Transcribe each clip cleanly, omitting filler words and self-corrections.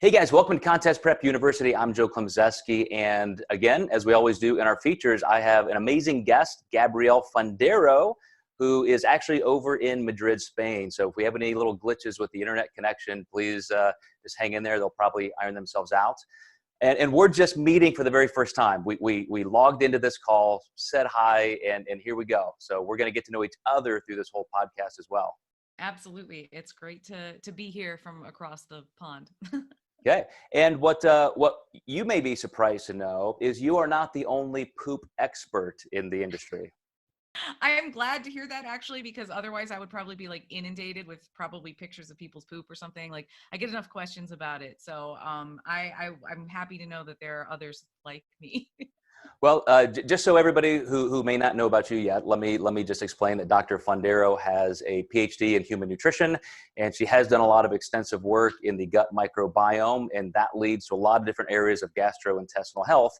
Hey guys, welcome to Contest Prep University. I'm Joe Klemczewski, and again, as we always do in our features, I have an amazing guest, Gabrielle Fundaro, who is actually over in Madrid, Spain. So if we have any little glitches with the internet connection, please just hang in there. They'll probably iron themselves out. And we're just meeting for the very first time. We logged into this call, said hi, and here we go. So we're going to get to know each other through this whole podcast as well. Absolutely. It's great to be here from across the pond. Okay. And what you may be surprised to know is you are not the only poop expert in the industry. I am glad to hear that actually, because otherwise I would probably be like inundated with probably pictures of people's poop or something. Like I get enough questions about it. So I'm happy to know that there are others like me. Well, just so everybody who may not know about you yet, let me just explain that Dr. Fundaro has a PhD in human nutrition, and she has done a lot of extensive work in the gut microbiome, and that leads to a lot of different areas of gastrointestinal health.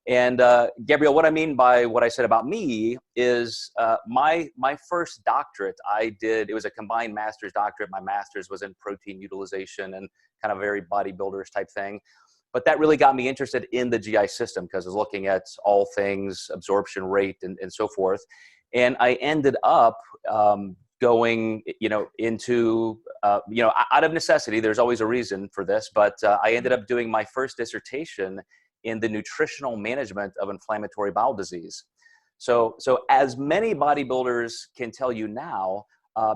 And Gabrielle, what I mean by what I said about me is my first doctorate I did, it was a combined master's doctorate. My master's was in protein utilization and kind of very bodybuilders type thing. But that really got me interested in the GI system because I was looking at all things absorption rate and so forth. And I ended up going, into, out of necessity, there's always a reason for this, but I ended up doing my first dissertation in the nutritional management of inflammatory bowel disease. So as many bodybuilders can tell you now,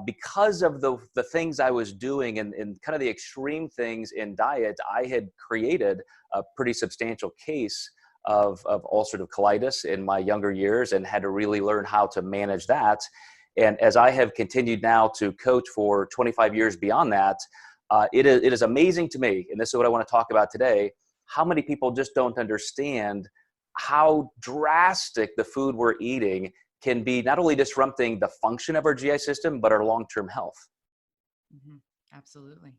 because of the things I was doing and kind of the extreme things in diet, I had created a pretty substantial case of ulcerative colitis in my younger years and had to really learn how to manage that. And as I have continued now to coach for 25 years beyond that, it is amazing to me, and this is what I want to talk about today, how many people just don't understand how drastic the food we're eating can be not only disrupting the function of our GI system, but our long-term health. Mm-hmm. Absolutely.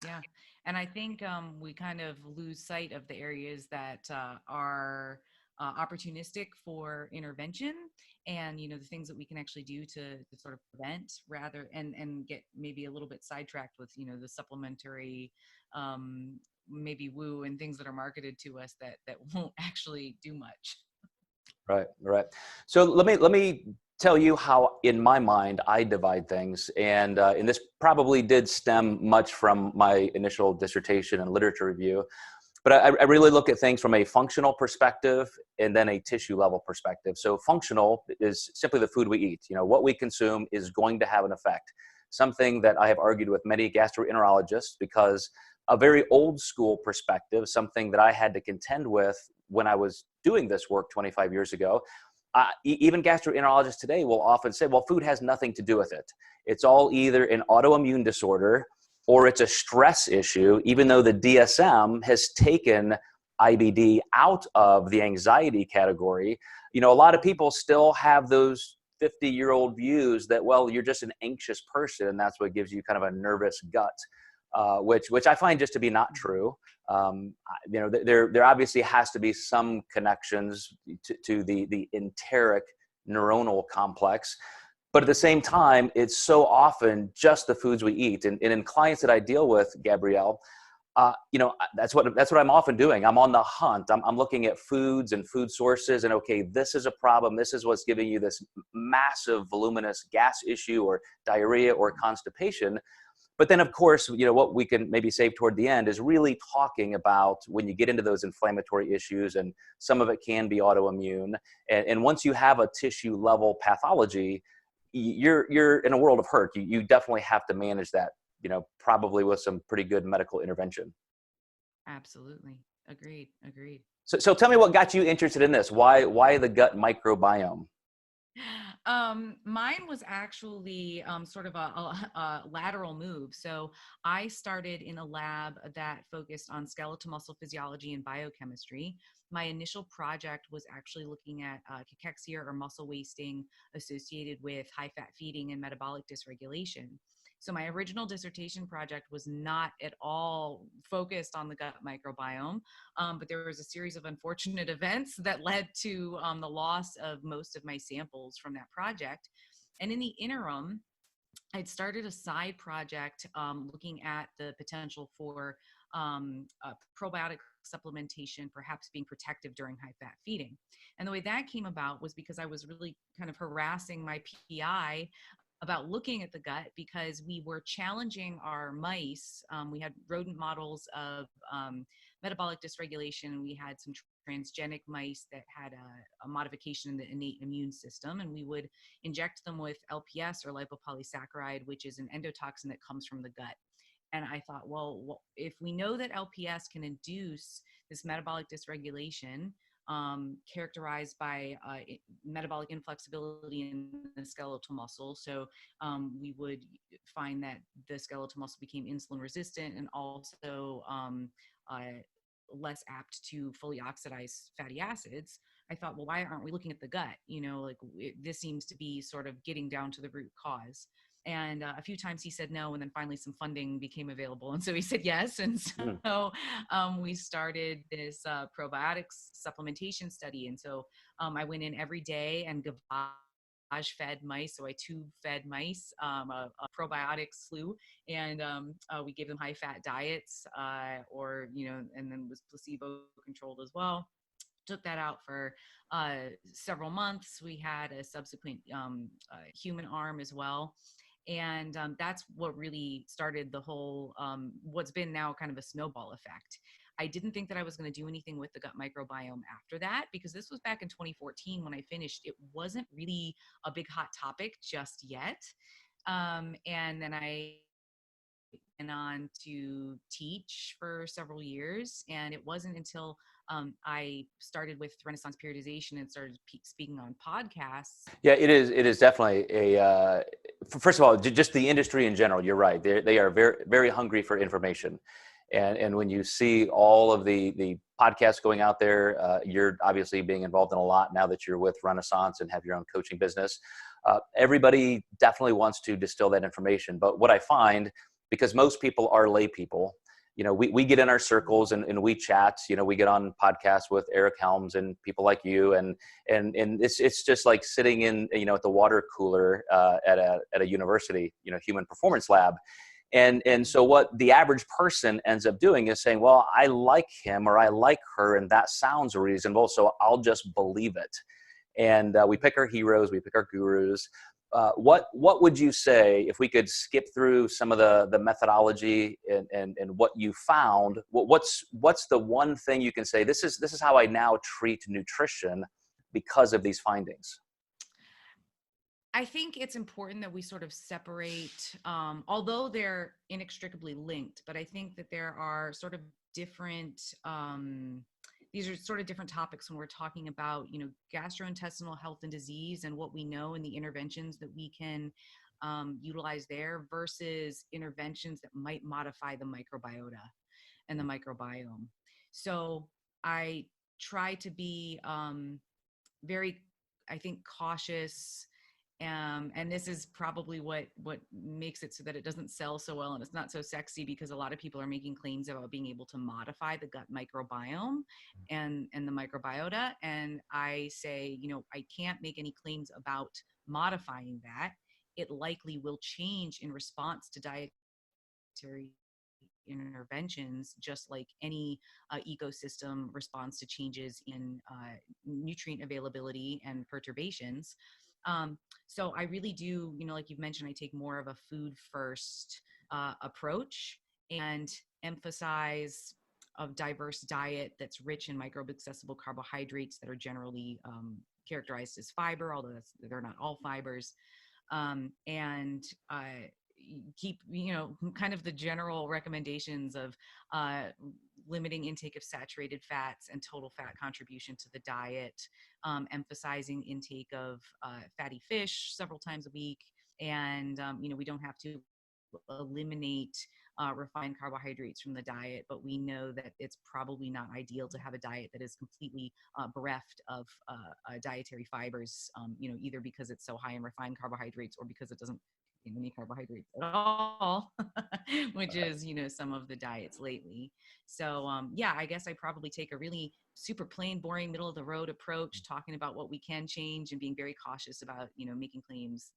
Yeah. And I think we kind of lose sight of the areas that are opportunistic for intervention and, the things that we can actually do to sort of prevent rather and get maybe a little bit sidetracked with, the supplementary maybe woo and things that are marketed to us that won't actually do much. Right, right. So let me tell you how, in my mind, I divide things, and this probably did stem much from my initial dissertation and literature review. But I really look at things from a functional perspective and then a tissue level perspective. So functional is simply the food we eat. What we consume is going to have an effect. Something that I have argued with many gastroenterologists, because a very old school perspective, something that I had to contend with when I was doing this work 25 years ago. Even gastroenterologists today will often say, well, food has nothing to do with it. It's all either an autoimmune disorder or it's a stress issue, even though the DSM has taken IBD out of the anxiety category. A lot of people still have those 50-year-old views that, well, you're just an anxious person, and that's what gives you kind of a nervous gut, which I find just to be not true. There obviously has to be some connections to the enteric neuronal complex. But at the same time, it's so often just the foods we eat. And in clients that I deal with, Gabrielle, that's what I'm often doing. I'm on the hunt. I'm looking at foods and food sources, and okay, this is a problem. This is what's giving you this massive voluminous gas issue or diarrhea or constipation. But then, of course, what we can maybe save toward the end is really talking about when you get into those inflammatory issues, and some of it can be autoimmune. And once you have a tissue level pathology, you're in a world of hurt. You definitely have to manage that, probably with some pretty good medical intervention. Absolutely. Agreed. So tell me what got you interested in this. Why the gut microbiome? Mine was actually sort of a lateral move. So I started in a lab that focused on skeletal muscle physiology and biochemistry. My initial project was actually looking at cachexia or muscle wasting associated with high fat feeding and metabolic dysregulation. So my original dissertation project was not at all focused on the gut microbiome, but there was a series of unfortunate events that led to the loss of most of my samples from that project. And in the interim, I'd started a side project looking at the potential for probiotic supplementation perhaps being protective during high fat feeding. And the way that came about was because I was really kind of harassing my PI about looking at the gut, because we were challenging our mice. We had rodent models of metabolic dysregulation. We had some transgenic mice that had a modification in the innate immune system, and we would inject them with LPS, or lipopolysaccharide, which is an endotoxin that comes from the gut. And I thought, well, if we know that LPS can induce this metabolic dysregulation, characterized by metabolic inflexibility in the skeletal muscle. So we would find that the skeletal muscle became insulin resistant, and also less apt to fully oxidize fatty acids. I thought, well, why aren't we looking at the gut? This seems to be sort of getting down to the root cause. And a few times he said no, and then finally some funding became available, and so he said yes. And so we started this probiotics supplementation study. And so I went in every day and gavage fed mice. So I tube fed mice a probiotic slew, and we gave them high fat diets, and then was placebo controlled as well. Took that out for several months. We had a subsequent human arm as well. And that's what really started the whole, what's been now kind of a snowball effect. I didn't think that I was going to do anything with the gut microbiome after that, because this was back in 2014 when I finished. It wasn't really a big hot topic just yet. And then I went on to teach for several years. And it wasn't until I started with Renaissance periodization and started speaking on podcasts. Yeah, it is. It is definitely a. First of all, just the industry in general. You're right. They are very, very hungry for information, and when you see all of the podcasts going out there, you're obviously being involved in a lot now that you're with Renaissance and have your own coaching business. Everybody definitely wants to distill that information. But what I find, because most people are lay people, we get in our circles and we chat, we get on podcasts with Eric Helms and people like you. And it's just like sitting in, at the water cooler at a university, human performance lab. And so what the average person ends up doing is saying, well, I like him or I like her, and that sounds reasonable, so I'll just believe it. And we pick our heroes, we pick our gurus. What would you say, if we could skip through some of the methodology and what you found? What's the one thing you can say, this is how I now treat nutrition because of these findings? I think it's important that we sort of separate, although they're inextricably linked, but I think that there are sort of different, these are sort of different topics when we're talking about, gastrointestinal health and disease and what we know and the interventions that we can utilize there versus interventions that might modify the microbiota and the microbiome. So I try to be very, I think, cautious. And this is probably what makes it so that it doesn't sell so well and it's not so sexy, because a lot of people are making claims about being able to modify the gut microbiome and the microbiota. And I say, I can't make any claims about modifying that. It likely will change in response to dietary interventions, just like any ecosystem responds to changes in nutrient availability and perturbations. So I really do, like you've mentioned, I take more of a food first approach and emphasize a diverse diet that's rich in microbe accessible carbohydrates that are generally characterized as fiber, although they're not all fibers. And keep, kind of the general recommendations of limiting intake of saturated fats and total fat contribution to the diet, emphasizing intake of fatty fish several times a week. And, we don't have to eliminate refined carbohydrates from the diet, but we know that it's probably not ideal to have a diet that is completely bereft of dietary fibers, either because it's so high in refined carbohydrates or because it doesn't contain any carbohydrates at all, which is, some of the diets lately. So I guess I probably take a really super plain, boring, middle of the road approach, talking about what we can change and being very cautious about, making claims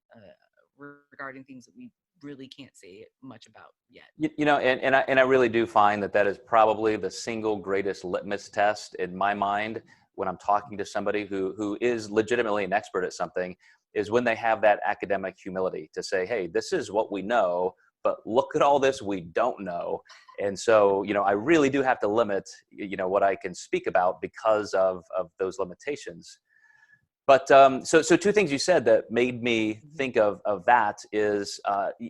regarding things that we really can't say much about yet. You know, and I really do find that that is probably the single greatest litmus test in my mind when I'm talking to somebody who is legitimately an expert at something, is when they have that academic humility to say, hey, this is what we know, but look at all this we don't know. And so, you know, I really do have to limit, you know, what I can speak about because of those limitations. But so two things you said that made me think of that is,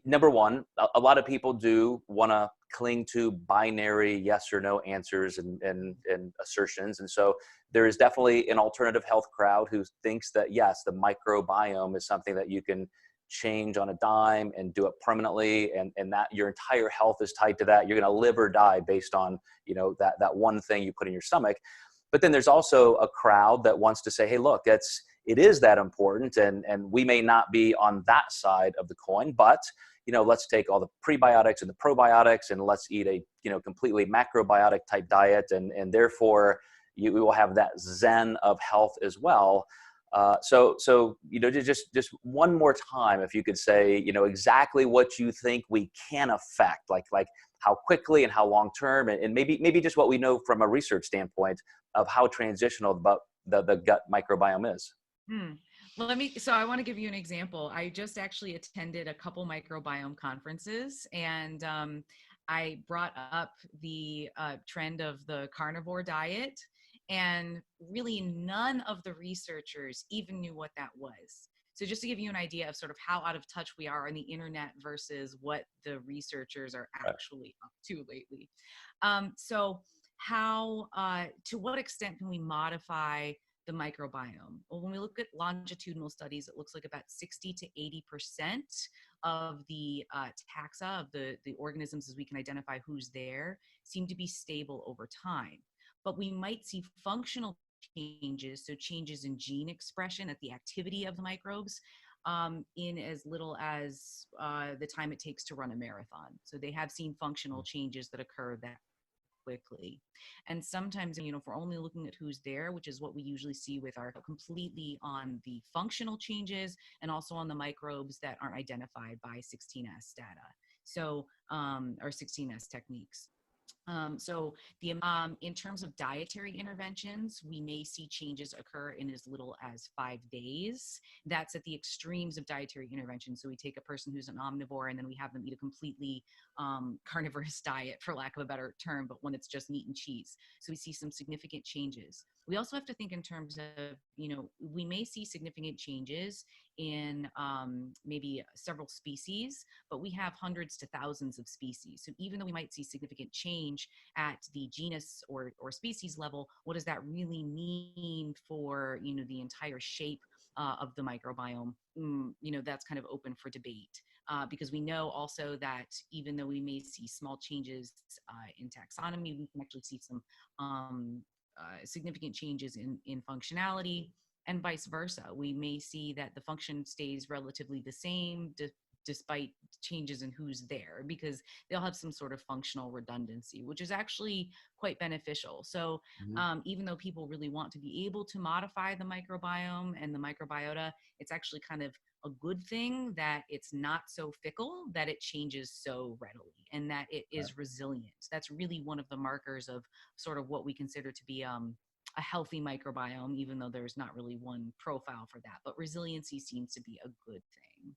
number one, a lot of people do want to cling to binary yes or no answers and assertions. And so there is definitely an alternative health crowd who thinks that, yes, the microbiome is something that you can change on a dime and do it permanently, and that your entire health is tied to that. You're going to live or die based on, you know, that one thing you put in your stomach. But then there's also a crowd that wants to say, hey, look, it is that important, and we may not be on that side of the coin, but, you know, let's take all the prebiotics and the probiotics and let's eat a, you know, completely macrobiotic type diet, and therefore we will have that zen of health as well. So you know, just one more time, if you could say, you know, exactly what you think we can affect, like how quickly and how long term, and maybe just what we know from a research standpoint of how transitional the gut microbiome is. Hmm. Well, so I want to give you an example. I just actually attended a couple microbiome conferences, and I brought up the trend of the carnivore diet, and really none of the researchers even knew what that was. So just to give you an idea of sort of how out of touch we are on the internet versus what the researchers are actually up to lately. So how, to what extent can we modify the microbiome? Well, when we look at longitudinal studies, it looks like about 60 to 80% of the taxa of the organisms, as we can identify who's there, seem to be stable over time. But we might see functional changes, so changes in gene expression at the activity of the microbes, in as little as the time it takes to run a marathon. So they have seen functional changes that occur that quickly. And sometimes, you know, if we're only looking at who's there, which is what we usually see with our completely on the functional changes and also on the microbes that aren't identified by 16S data. So, or 16S techniques. So in terms of dietary interventions, we may see changes occur in as little as 5 days. That's at the extremes of dietary intervention. So we take a person who's an omnivore and then we have them eat a completely carnivorous diet, for lack of a better term, but when it's just meat and cheese. So we see some significant changes. We also have to think in terms of, you know, we may see significant changes in maybe several species, but we have hundreds to thousands of species. So even though we might see significant change at the genus or species level, what does that really mean for, you know, the entire shape of the microbiome? You know, that's kind of open for debate. Because we know also that even though we may see small changes in taxonomy, we can actually see some significant changes in functionality, and vice versa. We may see that the function stays relatively the same despite changes in who's there, because they'll have some sort of functional redundancy, which is actually quite beneficial. So even though people really want to be able to modify the microbiome and the microbiota, it's actually kind of a good thing that it's not so fickle, that it changes so readily, and that it is resilient. That's really one of the markers of sort of what we consider to be a healthy microbiome, even though there's not really one profile for that. But resiliency seems to be a good thing.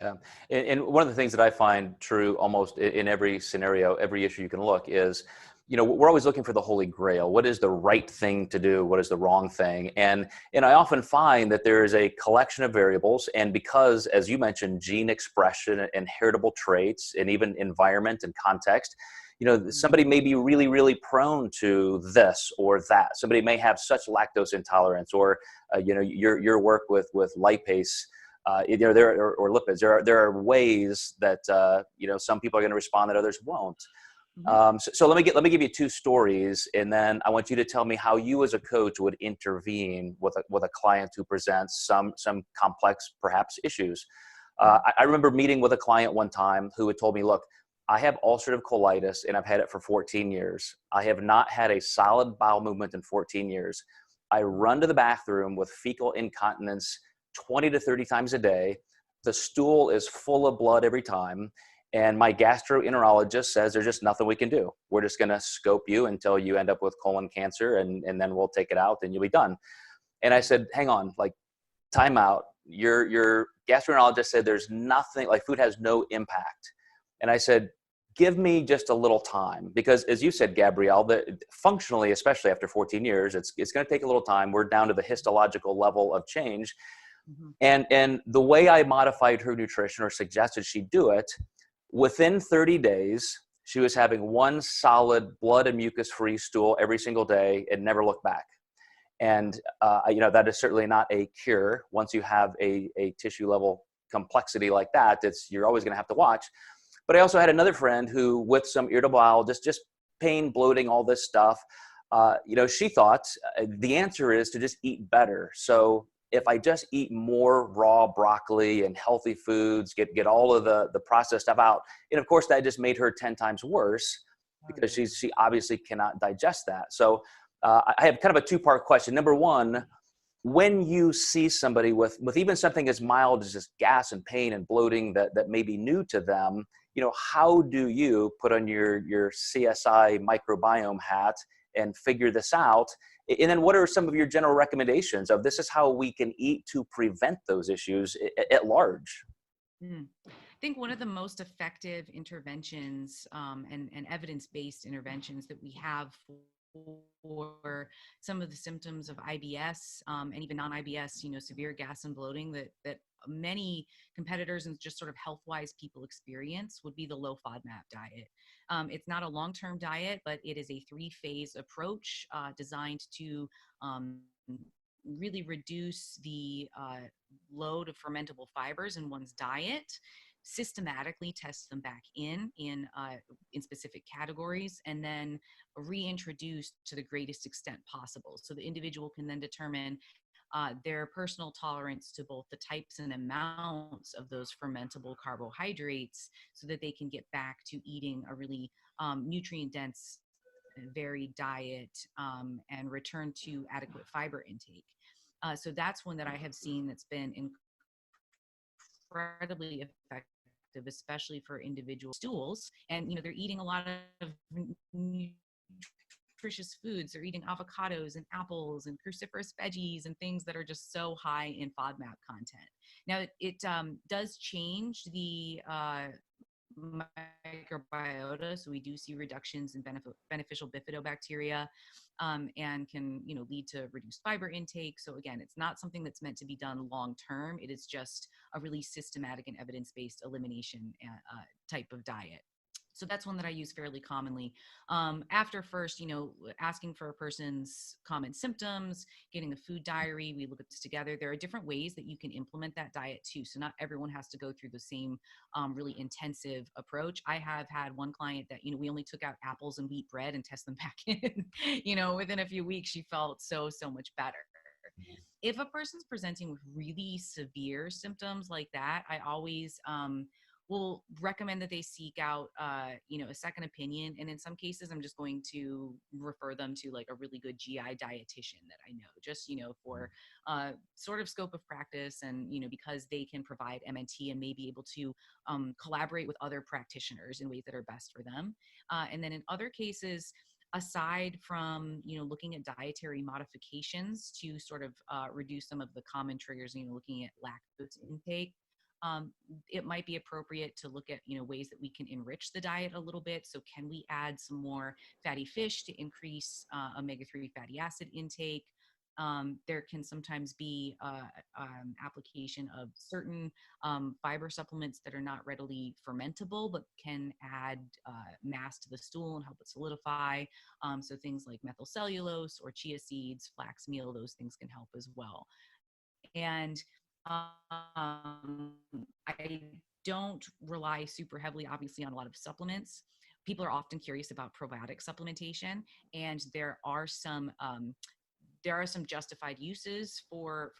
Yeah, and one of the things that I find true almost in every scenario, every issue you can look is, you know, we're always looking for the holy grail. What is the right thing to do? What is the wrong thing? And I often find that there is a collection of variables, and because, as you mentioned, gene expression and heritable traits, and even environment and context, you know, somebody may be really, really prone to this or that. Somebody may have such lactose intolerance, or you know, your work with lipase. You know, or lipids. There are ways that you know, some people are going to respond that others won't. So let me give you two stories, and then I want you to tell me how you as a coach would intervene with a client who presents some complex perhaps issues. I remember meeting with a client one time who had told me, look, I have ulcerative colitis and I've had it for 14 years. I have not had a solid bowel movement in 14 years. I run to the bathroom with fecal incontinence 20 to 30 times a day. the stool is full of blood every time. And my gastroenterologist says there's just nothing we can do. We're just going to scope you until you end up with colon cancer, and then we'll take it out and you'll be done. And I said, hang on, like, time out. Your gastroenterologist said there's nothing, like food has no impact. And I said, give me just a little time, because as you said, Gabrielle, functionally, especially after 14 years, it's going to take a little time. We're down to the histological level of change. Mm-hmm. And the way I modified her nutrition, or suggested she do it, within 30 days, she was having one solid blood and mucus free stool every single day and never looked back. And that is certainly not a cure. Once you have a tissue level complexity like that, you're always going to have to watch. But I also had another friend who, with some irritable bowel, just pain, bloating, all this stuff, she thought the answer is to just eat better. So if I just eat more raw broccoli and healthy foods, get all of the processed stuff out, and of course that just made her 10 times worse, because she obviously cannot digest that. So I have kind of a two-part question. Number one, when you see somebody with even something as mild as just gas and pain and bloating that may be new to them, how do you put on your CSI microbiome hat and figure this out? And then what are some of your general recommendations of this is how we can eat to prevent those issues at large? I think one of the most effective interventions and evidence-based interventions that we have for some of the symptoms of IBS and even non-IBS, severe gas and bloating that many competitors and just sort of health-wise people experience would be the low FODMAP diet. It's not a long-term diet, but it is a 3-phase approach designed to really reduce the load of fermentable fibers in one's diet, systematically test them back in specific categories, and then reintroduce to the greatest extent possible. So the individual can then determine their personal tolerance to both the types and amounts of those fermentable carbohydrates, so that they can get back to eating a really nutrient-dense, varied diet and return to adequate fiber intake. So that's one that I have seen that's been incredibly effective, especially for individual stools. And, they're eating a lot of nutritious foods. They're eating avocados and apples and cruciferous veggies and things that are just so high in FODMAP content. Now, it does change the microbiota, so we do see reductions in beneficial bifidobacteria and can lead to reduced fiber intake. So again, it's not something that's meant to be done long term. It is just a really systematic and evidence-based elimination type of diet. So that's one that I use fairly commonly. After first, asking for a person's common symptoms, getting a food diary, we look at this together. There are different ways that you can implement that diet too. So not everyone has to go through the same really intensive approach. I have had one client that, we only took out apples and wheat bread and test them back in, within a few weeks, she felt so much better. If a person's presenting with really severe symptoms like that, I always will recommend that they seek out, a second opinion. And in some cases, I'm just going to refer them to like a really good GI dietitian that I know, just, for sort of scope of practice and, because they can provide MNT and may be able to collaborate with other practitioners in ways that are best for them. And then in other cases, aside from, looking at dietary modifications to sort of reduce some of the common triggers, looking at lactose intake, it might be appropriate to look at, ways that we can enrich the diet a little bit. So can we add some more fatty fish to increase omega-3 fatty acid intake? There can sometimes be application of certain fiber supplements that are not readily fermentable, but can add mass to the stool and help it solidify. So things like methylcellulose or chia seeds, flax meal, those things can help as well. And I don't rely super heavily, obviously, on a lot of supplements. People are often curious about probiotic supplementation, and there are some justified uses for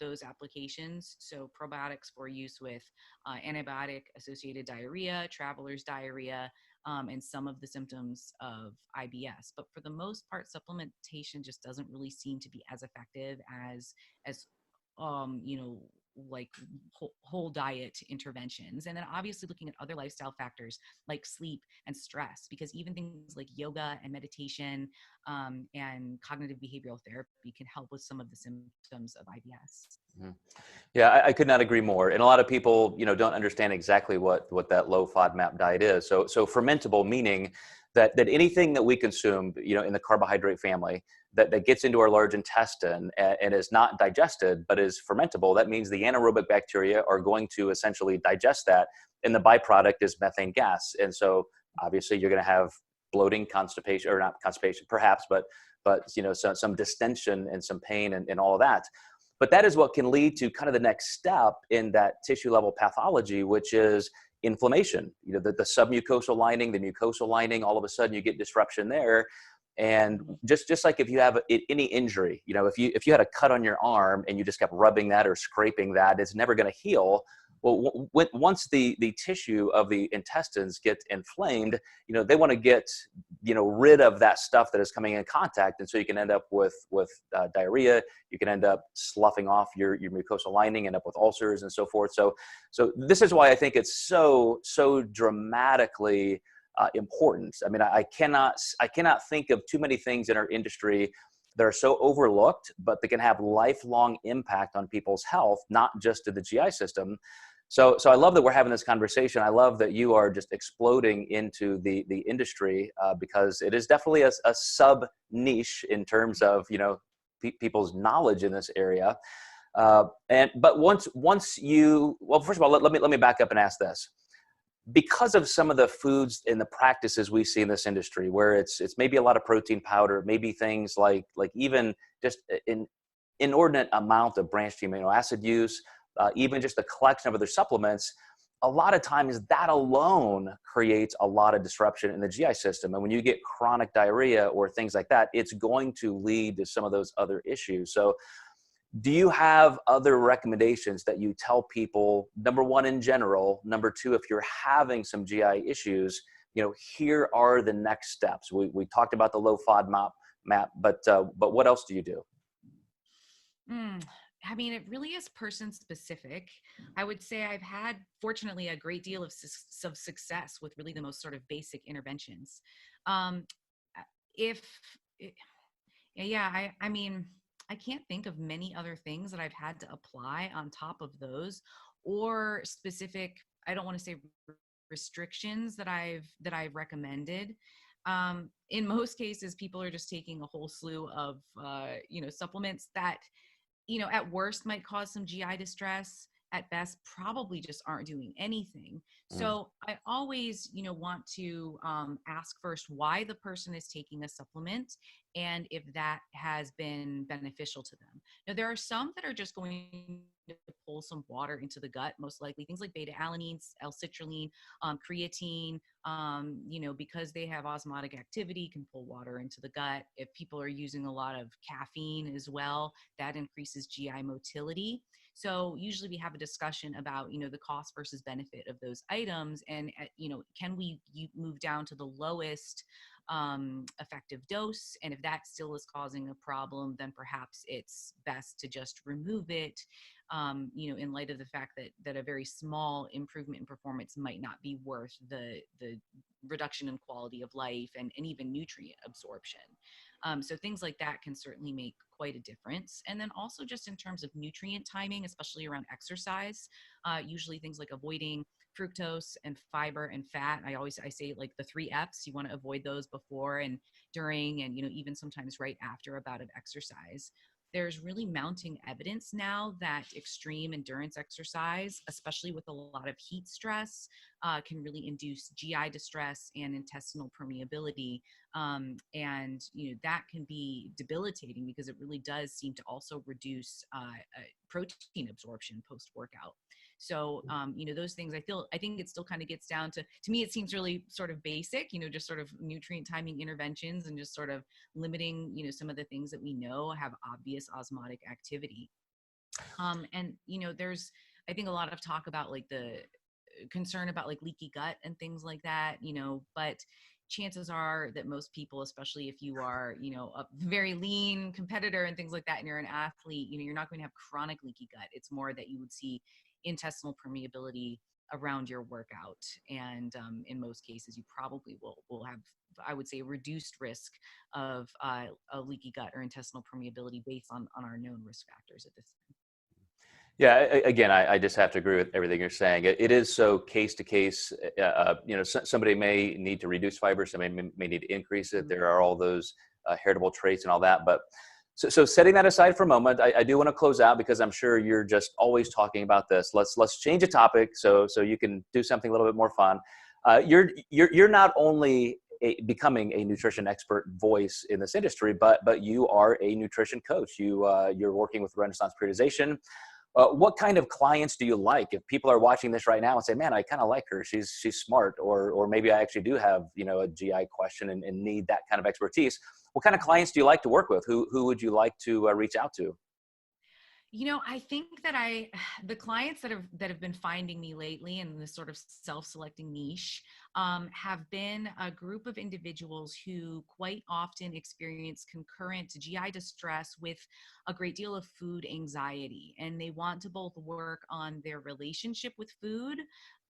those applications. So probiotics for use with antibiotic-associated diarrhea, traveler's diarrhea, and some of the symptoms of IBS. But for the most part, supplementation just doesn't really seem to be as effective as like whole diet interventions. And then obviously looking at other lifestyle factors like sleep and stress, because even things like yoga and meditation and cognitive behavioral therapy can help with some of the symptoms of IBS. Mhm. Yeah, I could not agree more. And a lot of people, don't understand exactly what that low FODMAP diet is. So fermentable, meaning that anything that we consume, in the carbohydrate family that gets into our large intestine and is not digested, but is fermentable, that means the anaerobic bacteria are going to essentially digest that. And the byproduct is methane gas. And so obviously you're going to have bloating, constipation, or not constipation, perhaps, but some distension and some pain and all of that. But that is what can lead to kind of the next step in that tissue level pathology, which is inflammation. The submucosal lining, the mucosal lining, all of a sudden you get disruption there. And just like if you have any injury, if you had a cut on your arm and you just kept rubbing that or scraping that, it's never going to heal. Well, once the tissue of the intestines get inflamed, they want to get rid of that stuff that is coming in contact, and so you can end up with diarrhea. You can end up sloughing off your mucosal lining, end up with ulcers and so forth. So this is why I think it's so dramatically important. I mean, I cannot think of too many things in our industry that are so overlooked, but they can have lifelong impact on people's health, not just to the GI system. So I love that we're having this conversation. I love that you are just exploding into the industry because it is definitely a sub niche in terms of people's knowledge in this area. But once you, well, first of all, let me back up and ask this. Because of some of the foods and the practices we see in this industry, where it's maybe a lot of protein powder, maybe things like even just an inordinate amount of branched amino acid use, even just the collection of other supplements, a lot of times that alone creates a lot of disruption in the GI system. And when you get chronic diarrhea or things like that, it's going to lead to some of those other issues. So do you have other recommendations that you tell people, number one, in general, number two, if you're having some GI issues, here are the next steps. We talked about the low FODMAP, but what else do you do? I mean, it really is person specific. I would say I've had, fortunately, a great deal of success with really the most sort of basic interventions. Um, if, yeah, I mean, I can't think of many other things that I've had to apply on top of those, or specific, I don't want to say restrictions that I've recommended. In most cases, people are just taking a whole slew of, supplements that, at worst might cause some GI distress. At best, probably just aren't doing anything. So I always, want to ask first why the person is taking a supplement and if that has been beneficial to them. Now, there are some that are just going to pull some water into the gut, most likely things like beta alanine, L-citrulline, creatine, because they have osmotic activity, can pull water into the gut. If people are using a lot of caffeine as well, that increases GI motility. So usually we have a discussion about, the cost versus benefit of those items. And, can we move down to the lowest effective dose? And if that still is causing a problem, then perhaps it's best to just remove it, in light of the fact that a very small improvement in performance might not be worth the reduction in quality of life and even nutrient absorption. So things like that can certainly make quite a difference. And then also just in terms of nutrient timing, especially around exercise, usually things like avoiding fructose and fiber and fat. I say like the 3 F's, you want to avoid those before and during, and, even sometimes right after a bout of exercise. There's really mounting evidence now that extreme endurance exercise, especially with a lot of heat stress, can really induce GI distress and intestinal permeability. And that can be debilitating because it really does seem to also reduce protein absorption post-workout. So, those things I think it still kind of gets down to me, it seems really sort of basic, just sort of nutrient timing interventions and just sort of limiting, some of the things that we know have obvious osmotic activity. And, there's, I think, a lot of talk about like the concern about like leaky gut and things like that, but chances are that most people, especially if you are, you know, a very lean competitor and things like that, and you're an athlete, you know, you're not going to have chronic leaky gut. It's more that you would see intestinal permeability around your workout. And in most cases, you probably will have, I would say, a reduced risk of a leaky gut or intestinal permeability based on our known risk factors at this time. Yeah, again, I just have to agree with everything you're saying. It is so case to case. You know, somebody may need to reduce fiber, somebody may need to increase it. There are all those heritable traits and all that. But so setting that aside for a moment, I do want to close out because I'm sure you're just always talking about this. Let's change the topic so you can do something a little bit more fun. You're not only becoming a nutrition expert voice in this industry, but you are a nutrition coach. You're working with Renaissance Periodization. What kind of clients do you like? If people are watching this right now and say, man, I kind of like her, she's smart, or maybe I actually do have, you know, a GI question and need that kind of expertise. What kind of clients do you like to work with? Who would you like to reach out to? You know, I think that the clients that have been finding me lately in this sort of self-selecting niche have been a group of individuals who quite often experience concurrent GI distress with a great deal of food anxiety, and they want to both work on their relationship with food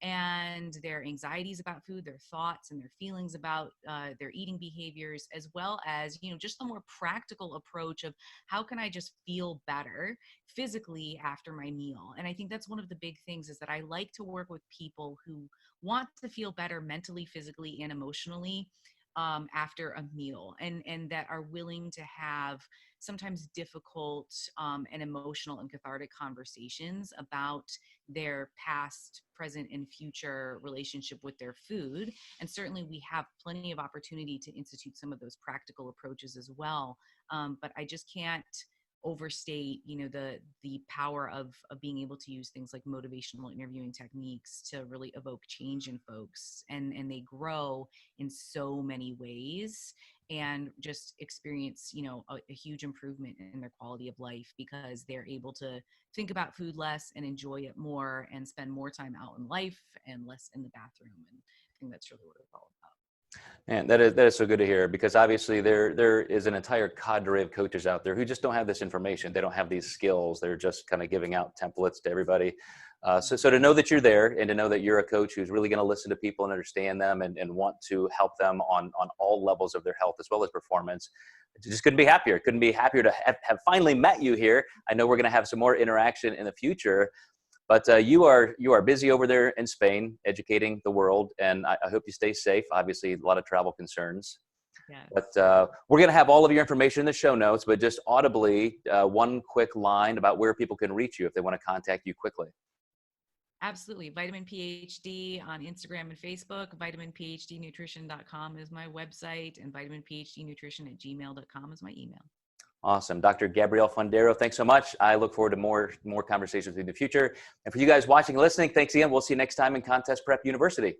and their anxieties about food, their thoughts and their feelings about their eating behaviors, as well as, you know, just the more practical approach of how can I just feel better physically after my meal. And I think that's one of the big things, is that I like to work with people who want to feel better mentally, physically, and emotionally after a meal, and that are willing to have sometimes difficult and emotional and cathartic conversations about their past, present, and future relationship with their food. And certainly we have plenty of opportunity to institute some of those practical approaches as well. But I just can't overstate, you know, the power of being able to use things like motivational interviewing techniques to really evoke change in folks, and they grow in so many ways and just experience, you know, a huge improvement in their quality of life because they're able to think about food less and enjoy it more and spend more time out in life and less in the bathroom. And I think that's really what it's all about. And that is so good to hear, because obviously there is an entire cadre of coaches out there who just don't have this information. They don't have these skills. They're just kind of giving out templates to everybody. So to know that you're there, and to know that you're a coach who's really going to listen to people and understand them and want to help them on all levels of their health as well as performance, just couldn't be happier. Couldn't be happier to have finally met you here. I know we're going to have some more interaction in the future. But you are busy over there in Spain, educating the world, and I hope you stay safe. Obviously, a lot of travel concerns. Yeah. But we're going to have all of your information in the show notes, but just audibly, one quick line about where people can reach you if they want to contact you quickly. Absolutely. Vitamin PhD on Instagram and Facebook. VitaminPhDnutrition.com is my website, and VitaminPhDnutrition@gmail.com is my email. Awesome. Dr. Gabrielle Fundaro, thanks so much. I look forward to more conversations in the future. And for you guys watching and listening, thanks again. We'll see you next time in Contest Prep University.